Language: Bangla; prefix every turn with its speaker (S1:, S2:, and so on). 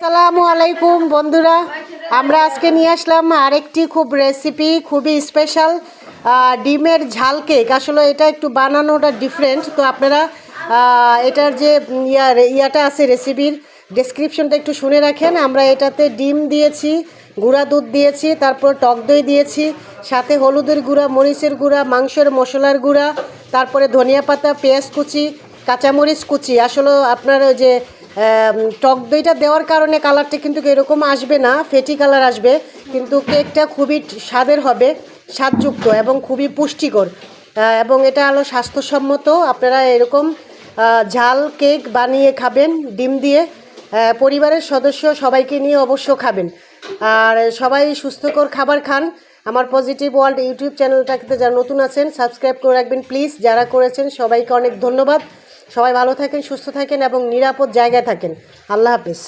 S1: আসসালামু আলাইকুম বন্ধুরা, আমরা আজকে নিয়ে আসলাম আরেকটি রেসিপি খুবই স্পেশাল ডিমের ঝাল কেক। আসলে এটা একটু বানানোটা ডিফারেন্ট, তো আপনারা এটার যে ইয়াটা আছে রেসিপির ডেসক্রিপশনটা একটু শুনে রাখেন। আমরা এটাতে ডিম দিয়েছি, গুঁড়া দুধ দিয়েছি, তারপর টক দই দিয়েছি, সাথে হলুদের গুঁড়া, মরিচের গুঁড়া, মাংসের মশলার গুঁড়া, তারপরে ধনিয়া পাতা, পেঁয়াজ কুচি, কাঁচামরিচ কুচি। আসলে আপনার ওই যে টক দইটা দেওয়ার কারণে কালারটা কিন্তু এরকম আসবে না, ফেটি কালার আসবে, কিন্তু কেকটা খুবই স্বাদের হবে, স্বাদযুক্ত এবং খুবই পুষ্টিকর, এবং এটা হলো স্বাস্থ্যসম্মত। আপনারা এরকম ঝাল কেক বানিয়ে খাবেন ডিম দিয়ে, পরিবারের সদস্য সবাইকে নিয়ে অবশ্য খাবেন। আর সবাই সুস্থকর খাবার খান। আমার পজিটিভ ওয়ার্ল্ড ইউটিউব চ্যানেলটাতে যারা নতুন আছেন সাবস্ক্রাইব করে রাখবেন প্লিজ। যারা করেছেন সবাইকে অনেক ধন্যবাদ। সবাই ভালো থাকেন, সুস্থ থাকেন এবং নিরাপদ জায়গায় থাকেন। আল্লাহ হাফিজ।